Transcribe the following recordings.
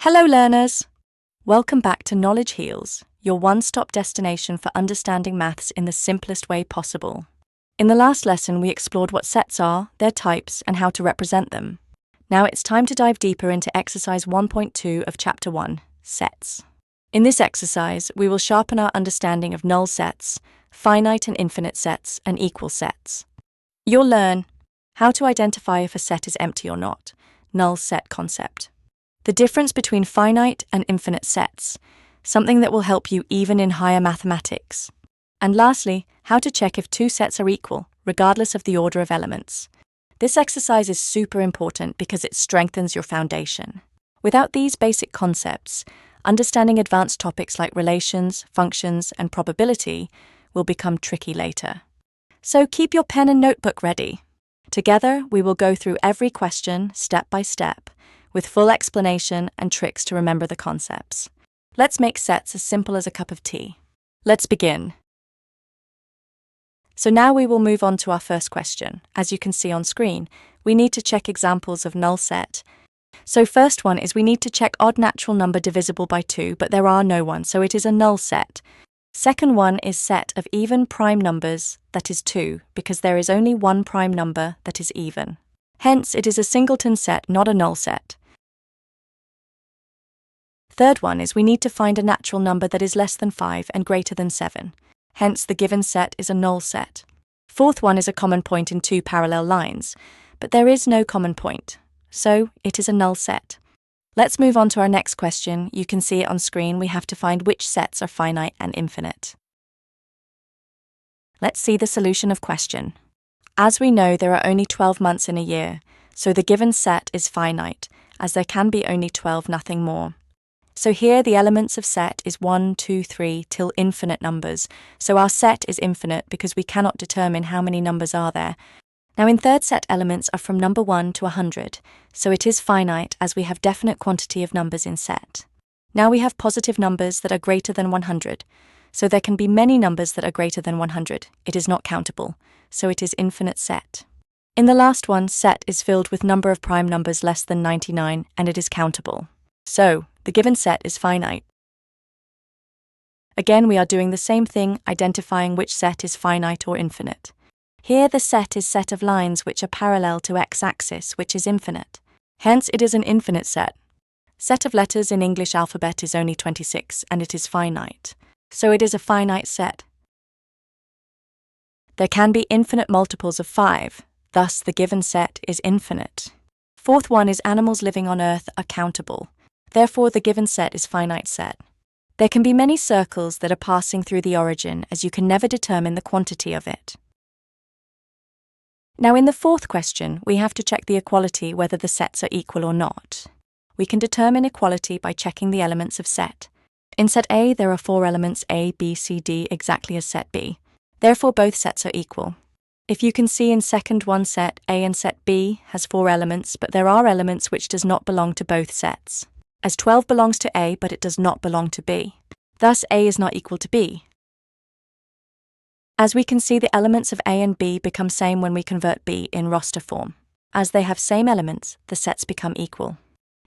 Hello learners! Welcome back to KnowledgeHeals, your one-stop destination for understanding maths in the simplest way possible. In the last lesson, we explored what sets are, their types, and how to represent them. Now it's time to dive deeper into exercise 1.2 of chapter 1, Sets. In this exercise, we will sharpen our understanding of null sets, finite and infinite sets, and equal sets. You'll learn how to identify if a set is empty or not, null set concept. The difference between finite and infinite sets, something that will help you even in higher mathematics. And lastly, how to check if two sets are equal, regardless of the order of elements. This exercise is super important because it strengthens your foundation. Without these basic concepts, understanding advanced topics like relations, functions, and probability will become tricky later. So keep your pen and notebook ready. Together, we will go through every question step by step, with full explanation and tricks to remember the concepts. Let's make sets as simple as a cup of tea. Let's begin. So now we will move on to our first question. As you can see on screen, we need to check examples of null set. So first one is we need to check odd natural number divisible by 2, but there are no one, so it is a null set. Second one is set of even prime numbers, that is 2, because there is only one prime number that is even. Hence, it is a singleton set, not a null set. Third one is we need to find a natural number that is less than 5 and greater than 7. Hence, the given set is a null set. Fourth one is a common point in two parallel lines, but there is no common point, so it is a null set. Let's move on to our next question. You can see it on screen. We have to find which sets are finite and infinite. Let's see the solution of question. As we know, there are only 12 months in a year, so the given set is finite, as there can be only 12, nothing more. So here the elements of set is 1, 2, 3 till infinite numbers, so our set is infinite because we cannot determine how many numbers are there. Now in third set elements are from number 1 to 100, so it is finite as we have definite quantity of numbers in set. Now we have positive numbers that are greater than 100, so there can be many numbers that are greater than 100. It is not countable, so it is infinite set. In the last one, set is filled with number of prime numbers less than 99, and it is countable. So, the given set is finite. Again, we are doing the same thing, identifying which set is finite or infinite. Here the set is set of lines which are parallel to x-axis, which is infinite. Hence, it is an infinite set. Set of letters in English alphabet is only 26, and it is finite. So it is a finite set. There can be infinite multiples of 5, thus the given set is infinite. Fourth one is animals living on Earth are countable. Therefore, the given set is finite set. There can be many circles that are passing through the origin, as you can never determine the quantity of it. Now in the fourth question, we have to check the equality whether the sets are equal or not. We can determine equality by checking the elements of set. In set A, there are 4 elements A, B, C, D, exactly as set B. Therefore, both sets are equal. If you can see in second one, set A and set B has 4 elements, but there are elements which does not belong to both sets. As 12 belongs to A, but it does not belong to B. Thus, A is not equal to B. As we can see, the elements of A and B become same when we convert B in roster form. As they have same elements, the sets become equal.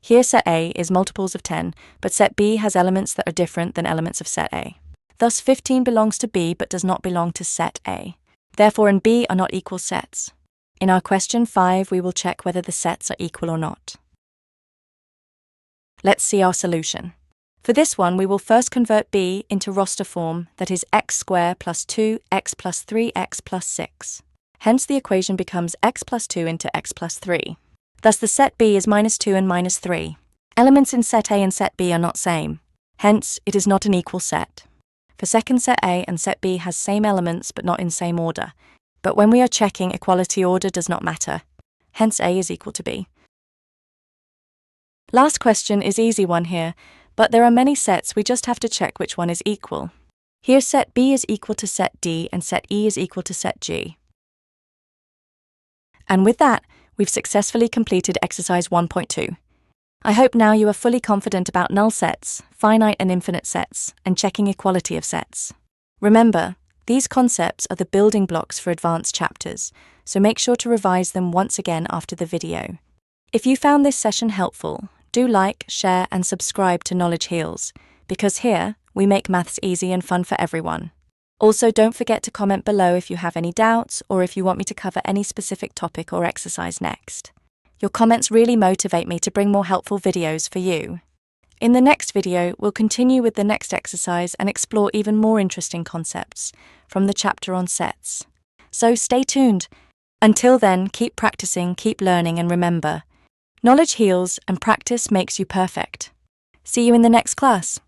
Here set A is multiples of 10, but set B has elements that are different than elements of set A. Thus 15 belongs to B but does not belong to set A. Therefore in B are not equal sets. In our question 5, we will check whether the sets are equal or not. Let's see our solution. For this one, we will first convert B into roster form, that is x squared plus 2x plus 3x plus 6. Hence the equation becomes x plus 2 into x plus 3. Thus the set B is minus 2 and minus 3. Elements in set A and set B are not same. Hence, it is not an equal set. For second set A and set B has same elements but not in same order. But when we are checking equality, order does not matter. Hence A is equal to B. Last question is easy one here, but there are many sets, we just have to check which one is equal. Here set B is equal to set D and set E is equal to set G. And with that, we've successfully completed exercise 1.2. I hope now you are fully confident about null sets, finite and infinite sets, and checking equality of sets. Remember, these concepts are the building blocks for advanced chapters, so make sure to revise them once again after the video. If you found this session helpful, Do like, share, and subscribe to Knowledge Heals, because here, we make maths easy and fun for everyone. Also, don't forget to comment below if you have any doubts or if you want me to cover any specific topic or exercise next. Your comments really motivate me to bring more helpful videos for you. In the next video, we'll continue with the next exercise and explore even more interesting concepts from the chapter on sets. So stay tuned. Until then, keep practicing, keep learning, and remember, knowledge heals and practice makes you perfect. See you in the next class.